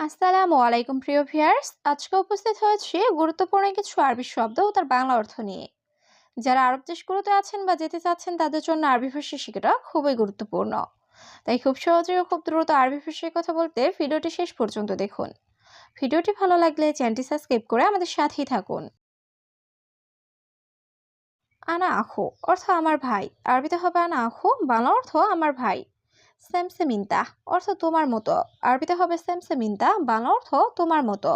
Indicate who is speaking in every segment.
Speaker 1: আসসালামু আলাইকুম প্রিয় ভিউয়ার্স, আজকে উপস্থিত হয়েছে গুরুত্বপূর্ণ কিছু আরবি শব্দ ও তার বাংলা অর্থ নিয়ে। যারা আরব দেশগুলোতে আছেন বা যেতে চাচ্ছেন তাদের জন্য আরবি ভাষা শেখাটা খুবই গুরুত্বপূর্ণ। তাই খুব সহজে ও খুব দ্রুত আরবি ভাষায় কথা বলতে ভিডিওটি শেষ পর্যন্ত দেখুন। ভিডিওটি ভালো লাগলে চ্যানেলটি সাবস্ক্রাইব করে আমাদের সাথেই থাকুন। আনা আখু অর্থ আমার ভাই, আরবিতে হবে আনা আখু, বাংলা অর্থ আমার ভাই। সেমসেমিন্তা অর্থ তোমার মতো, আরবিতে হবে সেমসেমিন্তা, বাংলা অর্থ তোমার মতো।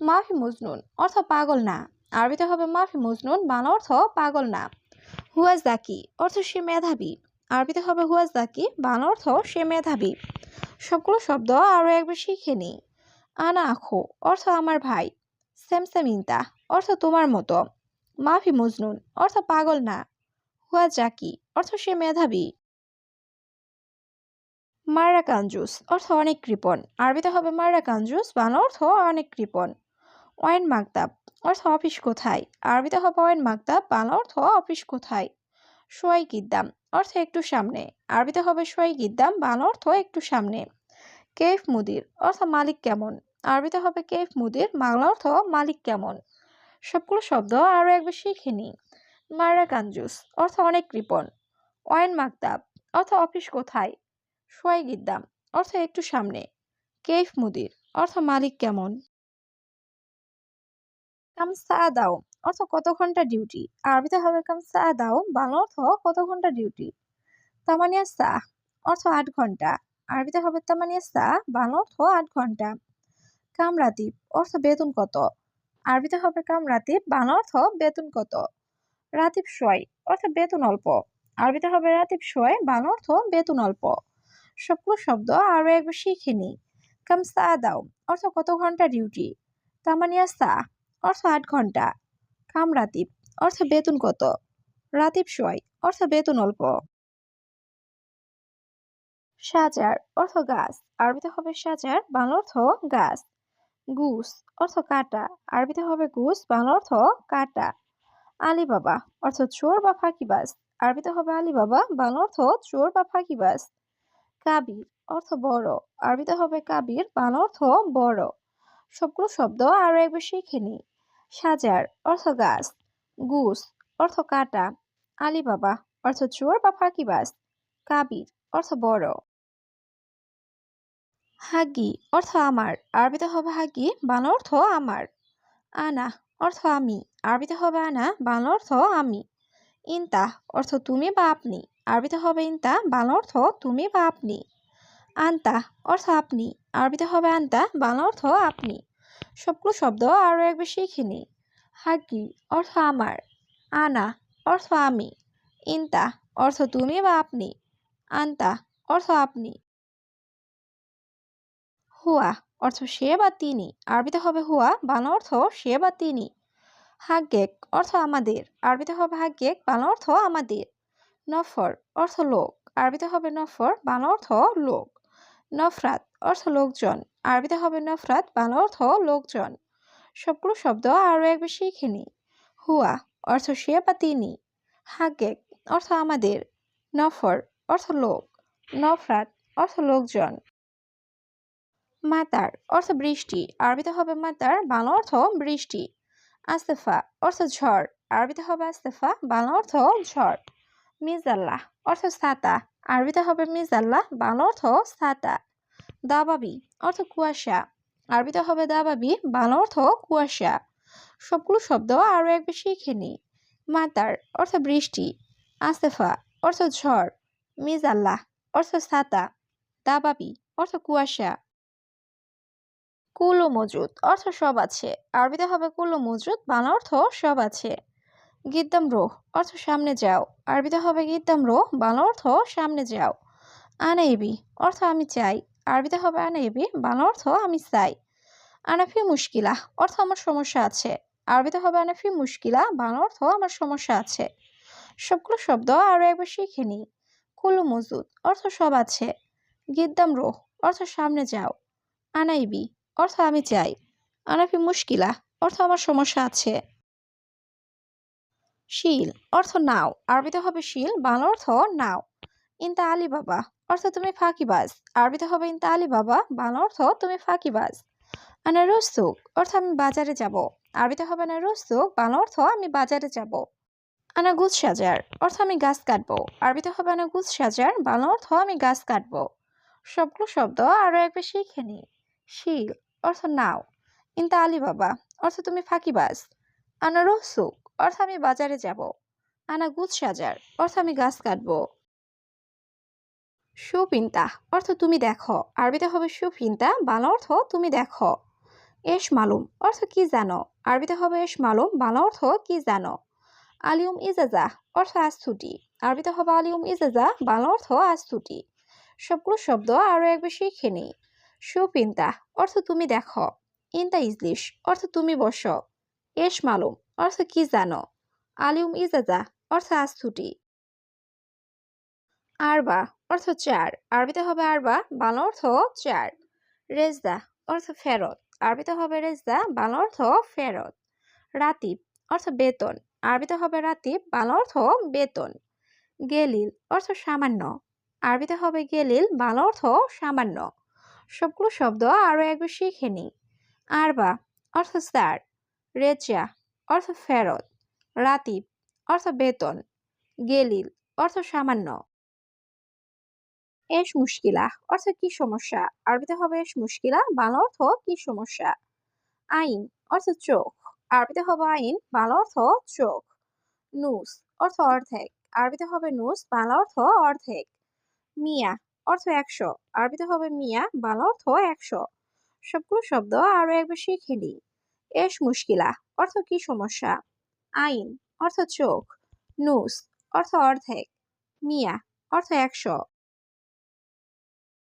Speaker 1: মাফি মজনুন অর্থ পাগল না, আরবিতে হবে মাফি মজনুন, বাংলা অর্থ পাগল না। হুয়া জাকি অর্থ সে মেধাবী, আরবিতে হবে হুয়া জাকি, বাংলা অর্থ সে মেধাবী। সবগুলো শব্দ আরো একবার শিখে নিই। আনা আখু অর্থ আমার ভাই, সেমসেমিন্তা অর্থ তোমার মতো, মাফি মজনুন অর্থ পাগল না, হুয়া জাকি অর্থ সে মেধাবী। মাররা কাঞ্জুস অর্থ অনেক কৃপণ, আরবিতে হবে মাররা কাঞ্জুস, বাংলা অর্থ অনেক কৃপণ। ওয়াইন মাকতাব অর্থ অফিস কোথায়, আরবিতে হবে ওয়াইন মাকতাব, বাংলা অর্থ অফিস কোথায়। সোয়াই কিদ্দাম অর্থ একটু সামনে, আরবিতে হবে সোয়াই কিদ্দাম, বাংলা অর্থ একটু সামনে। কেফ মুদির অর্থ মালিক কেমন, আরবিতে হবে কেফ মুদির, বাংলা অর্থ মালিক কেমন। সবগুলো শব্দ আরো একবার শিখে নিই। মাররা কাঞ্জুস অর্থ অনেক কৃপণ, ওয়াইন মাকতাব অর্থ অফিস কোথায়, সোয়াই কিদ্দাম অর্থ একটু সামনে, কেফ মুদির অর্থ মালিক কেমন। কাম দাও অর্থ কত ঘন্টা ডিউটি, আরবিতে হবে কাম দাও, বাংলা অর্থ কত ঘন্টা ডিউটি। তামানিয়া সা অর্থ 8 ঘন্টা, আরবিতে হবে তামানিয়া সা, বাংলা অর্থ 8 ঘন্টা। কাম রাতিব অর্থ বেতন কত, আরবিতে হবে কাম রাতিব, বাংলা অর্থ বেতন কত। রাতিব সোয় অর্থ বেতন অল্প, আরবিতে হবে রাতিব সোয়, বাংলা অর্থ বেতন অল্প। সবগুলো শব্দ আরো একবার শিখে নিই। কাম দাও অর্থ কত ঘন্টা ডিউটি, তামানিয়া সা অর্থ 8 ঘন্টা, কাম রাতিব অর্থ বেতন কত, রাতিব সোয় অর্থ বেতন অল্প। সাজার অর্থ গাছ, আরবিতে হবে সাজার, বাংলা অর্থ গাছ। গুস অর্থ কাটা, আরবিতে হবে গুস, বাংলা অর্থ কাটা। আলী বাবা অর্থ চোর বা ফাঁকিবাজ, আরবিতে হবে আলী বাবা, বাংলা অর্থ চোর বা ফাঁকিবাজ। কাবির অর্থ বড়, আরবিতে হবে কাবির, বাংলা অর্থ বড়। সবগুলো শব্দ আরো একবার শিখে নিই। সাজার অর্থ গাছ, গুস অর্থ কাটা, আলী বাবা অর্থ চোর বা ফাঁকিবাজ, কাবির অর্থ বড়। হাগি অর্থ আমার, আরবিতে হবে হাগি, বাংলা অর্থ আমার। আনা অর্থ আমি, আরবিতে হবে আনা, বাংলা অর্থ আমি। ইনতা অর্থ তুমি বা আপনি, আরবিতে হবে ইনতা, বাংলা অর্থ তুমি বা আপনি। আনতা অর্থ আপনি, আরবিতে হবে আনতা, বাংলা অর্থ আপনি। সবগুলো শব্দ আরো একবার শিখে নিই। হাগি অর্থ আমার, আনা অর্থ আমি, ইনতা অর্থ তুমি বা আপনি, আনতা অর্থ আপনি। হুয়া অর্থ সে বা তিনি, আরবিতে হবে হুয়া, বাংলা অর্থ সে বা তিনি। হাগ্গেক অর্থ আমাদের, আরবিতে হবে হাগ্গেক, বাংলা অর্থ আমাদের। নফর অর্থ লোক, আরবিতে হবে নফর, বাংলা অর্থ লোক। নফরাত অর্থ লোকজন, আরবিতে হবে নফরাত, বাংলা অর্থ লোকজন। সবগুলো শব্দ আরো একবার শিখে নিই। হুয়া অর্থ সে বা তিনি, হাগ্গেক অর্থ আমাদের, নফর অর্থ লোক, নফরাত অর্থ লোকজন। মাতার অর্থ বৃষ্টি, আরবিতে হবে মাতার, বাংলা অর্থ বৃষ্টি। আস্তেফা অর্থ ঝড়, আরবিতে হবে আস্তেফা, বাংলা অর্থ ঝড়। মিজাল্লাহ অর্থ ছাতা, আরবিতে হবে মিজাল্লাহ, বাংলা অর্থ ছাতা। দাবাবি অর্থ কুয়াশা, আরবিতে হবে দাবাবি, বাংলা অর্থ কুয়াশা। সবগুলো শব্দ আরো একবার শিখে নিই। মাতার অর্থ বৃষ্টি, আস্তেফা অর্থ ঝড়, মিজাল্লাহ অর্থ ছাতা, দাবাবি অর্থ কুয়াশা। কুল ও মজুদ অর্থ সব আছে, আরবিতে হবে কুল ও মজুদ, বাংলা অর্থ সব আছে। গিদ্দাম রোহ অর্থ সামনে যাও, আরবিতে হবে গিদ্দাম রোহ, বাংলা অর্থ সামনে যাও। আনা এবি অর্থ আমি চাই, আরবিতে হবে আনা এবি, বাংলা অর্থ আমি চাই। আনাফি মুশকিলা অর্থ আমার সমস্যা আছে, আরবিতে হবে আনাফি মুশকিলা, বাংলা অর্থ আমার সমস্যা আছে। সবগুলো শব্দ আরো একবার শিখে নিই। কুলু মজুদ অর্থ সব আছে, গিদ্দাম রোহ অর্থ সামনে যাও, আনাইবি অর্থ আমি চাই, আনাফি মুশকিলা অর্থ আমার সমস্যা আছে। শিল অর্থ নাও, আরবিতে হবে শিল, বাংলা অর্থ নাও। ইনতা আলী বাবা অর্থ তুমি ফাঁকিবাজ। আরবিতে হবে ইনতা আলী বাবা, বাংলা অর্থ তুমি ফাঁকিবাজ। আনা রুসুক অর্থ আমি বাজারে যাব। আরবিতে হবে না রুসুক, বাংলা অর্থ আমি বাজারে যাব। আনা গুছ সাজার অর্থ আমি গাছ কাটবো। আরবিতে হবে আনা গুছ সাজার, বাংলা অর্থ আমি গাছ কাটবো। সবগুলো শব্দ আরো একবার শিখে নি। শিল অর্থ নাও। ইনতা আলী বাবা অর্থ তুমি ফাঁকিবাজ। আনা রুসুক অর্থ আমি বাজারে যাব। আনা গুছ সাজার অর্থ আমি গাছ কাটবো। সুপিন্তা অর্থ তুমি দেখো। আরবিতে হবে সুপিন্তা, বাংলা অর্থ তুমি দেখো। এস মালুম অর্থ কি জানো। আরবিতে হবে এস মালুম, বাংলা অর্থ কি জানো। আলিউম ইজাজা অর্থ আজ ছুটি। আরবিতে হবে আলিউম ইজাজা, বাংলা অর্থ আজ ছুটি। সবগুলো শব্দ আরো একবার শিখে নিই। সুপিন্তা অর্থ তুমি দেখো। ইনতা ইজলিশ অর্থ তুমি বসো। এস মালুম অর্থ কি জানো। আলিউম ইজাজা অর্থ আজ ছুটি। আরবা অর্থ চার। আরবিতে হবে আরবা, বাংলা অর্থ চার। রেজদা অর্থ ফেরত। আরবিতে হবে রেজদা, বাংলা অর্থ ফেরত। রাতিব অর্থ বেতন। আরবিতে হবে রাতিব, বাংলা অর্থ বেতন। গেলিল অর্থ সামান্য। আরবিতে হবে গেলিল, বাংলা অর্থ সামান্য। সবগুলো শব্দ আরো একবার শিখে নি। আরবা অর্থ স্যার। রেজা অর্থ ফেরত। রাতিব অর্থ বেতন। গেলিল অর্থ সামান্য। এস মুশকিলা অর্থ কি সমস্যা। আরবিতে হবে এস মুশকিলা, বাংলা অর্থ কি সমস্যা। আইন অর্থ চোখ। আরবিতে হবে আইন, বাংলা অর্থ চোখ। নুস অর্থ অর্ধেক। আরবিতে হবে নুস, বাংলা অর্থ অর্ধেক। মিয়া অর্থ 100। আরবিতে হবে মিয়া, বাংলা অর্থ 100। সবগুলো শব্দ আরো একবার শিখে নিই। এস মুশকিলা অর্থ কি সমস্যা। আইন অর্থ চোখ। নুস অর্থ অর্ধেক। মিয়া অর্থ 100।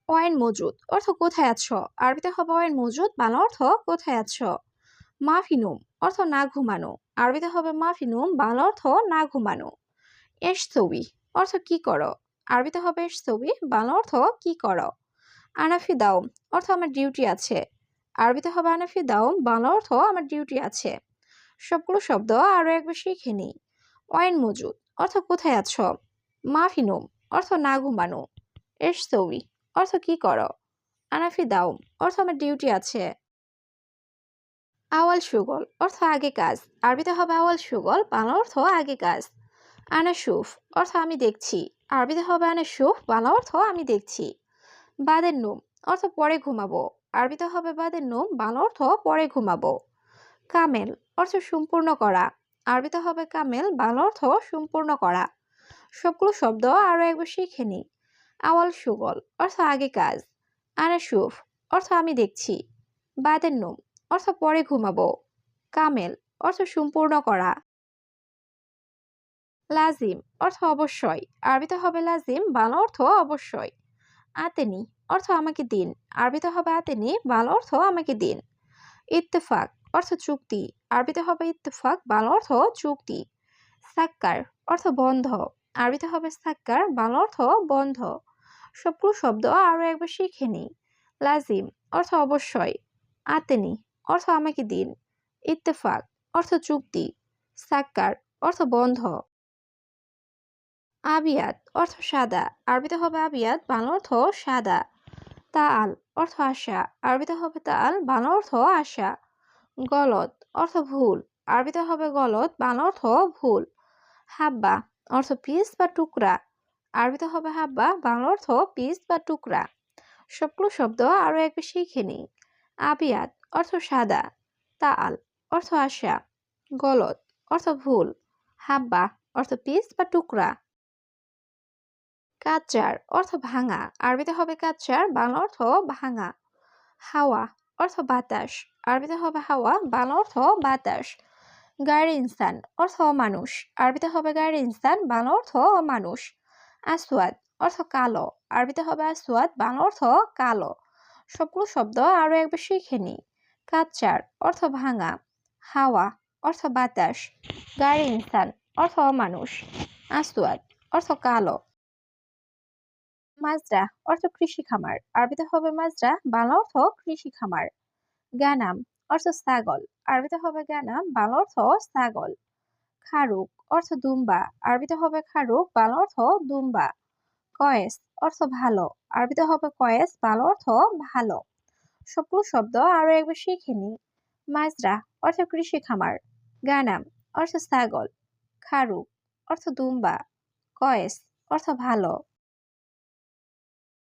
Speaker 1: ওয়াইন মজুদ অর্থ কোথায় আছো। আরবিতে হবে ওয়াইন মজুদ, বাংলা অর্থ কোথায় আছো। মাফিনুম অর্থ না ঘুমানো। আরবিতে হবে মাফিনুম, বাংলা অর্থ না ঘুমানো। এস ছবি অর্থ কি করো। আরবিতে হবে এস ছবি, বাংলা অর্থ কি করো। আনাফি দাওম অর্থ আমার ডিউটি আছে। আরবিতে হবে আনাফি দাওম, বাংলা অর্থ আমার ডিউটি আছে। সবগুলো শব্দ আরো একবার শিখে নিই। ওয়াইন মজুদ অর্থ কোথায় আছো। মাফিনুম অর্থ না ঘুমানো। এস ছবি অর্থ কি করো। আনাফি দাওম অর্থ আমার ডিউটি আছে। আওয়াল সুগল অর্থ আগে কাজ। আরবিতে হবে আওয়াল সুগল, বাংলা অর্থ আগে কাজ। আনা সুফ অর্থ আমি দেখছি। আরবিতে হবে আনা সুফ, বাংলা অর্থ আমি দেখছি। বাদের নুম অর্থ পরে ঘুমাবো। আরবিতে হবে বাদের নুম, বাংলা অর্থ পরে ঘুমাবো। কামেল অর্থ সম্পূর্ণ করা। আরবিতে হবে কামেল, বাংলা অর্থ সম্পূর্ণ করা। সবগুলো শব্দ আরো একবার শিখে নিই। আওয়াল সুগল অর্থ আগে কাজ। আনা সুফ অর্থ আমি দেখছি। বাদের নুম অর্থ পরে ঘুমাবো। কামেল অর্থ সম্পূর্ণ করা। লাজিম অর্থ অবশ্যই। আরবিতে হবে লাজিম, বাংলা অর্থ অবশ্যই। আতেনি অর্থ আমাকে দিন। আরবিতে হবে আতেনি, বাংলা অর্থ আমাকে দিন। ইত্তেফাক অর্থ চুক্তি। আরবিতে হবে ইত্তেফাক, বাংলা অর্থ চুক্তি। সাক্কার অর্থ বন্ধ। আরবিতে হবে সাক্কার, বাংলা অর্থ বন্ধ। সবগুলো শব্দ আরো একবার শিখে নিই। লাজিম অর্থ অবশ্যই। আতেনি অর্থ আমাকে দিন। ইত্তেফাক অর্থ চুক্তি। সাক্কার অর্থ বন্ধ। আবিয়াত অর্থ সাদা। আরবিতে হবে আবিয়াত, বাংলা অর্থ সাদা। তাআল অর্থ আশা। আরবিতে হবে তাআল, বাংলা অর্থ আশা। গলত অর্থ ভুল। আরবিতে হবে গলত, বাংলা অর্থ ভুল। হাব্বা অর্থ পিস বা টুকরা। আরবিতে হবে হাব্বা, বাংলা অর্থ পিস বা টুকরা। সবগুলো শব্দ আরো একবার শিখে নিই। আবিয়াত অর্থ সাদা। তাআল অর্থ আশা। গলত অর্থ ভুল। হাব্বা অর্থ পিস বা টুকরা। কাচ্চার অর্থ ভাঙা। আরবিতে হবে কাচ্চার, বাংলা অর্থ ভাঙা। হাওয়া অর্থ বাতাস। আরবিতে হবে হাওয়া, বাংলা অর্থ বাতাস। গায়রে ইনসান অর্থ অমানুষ। আরবিতে হবে গায়রে ইনসান, বাংলা অর্থ অমানুষ। আসওয়াদ অর্থ কালো। আরবিতে হবে আসওয়াদ, বাংলা অর্থ কালো। সবগুলো শব্দ আরো একবার শিখে নিই। কাচ্চার অর্থ ভাঙা। হাওয়া অর্থ বাতাস। গায়রে ইনসান অর্থ অমানুষ। আসওয়াদ অর্থ কালো। মাজরা অর্থ কৃষি খামার। আরবিতে হবে মাজরা, বাংলা অর্থ কৃষি খামার। গানাম অর্থ ছাগল। আরবিতে হবে গানাম, বাংলা অর্থ ছাগল। খারুক অর্থ দুম্বা। আরবিতে হবে খারুক, বাংলা অর্থ দুম্বা। কয়েস অর্থ ভালো, আরবিতে হবে কয়েস, ভালো অর্থ ভালো। সবগুলো শব্দ আরো একবার শিখে নিই। মাজরা অর্থ কৃষি খামার, গানাম অর্থ ছাগল, খারুক অর্থ দুম্বা, কয়েস অর্থ ভালো।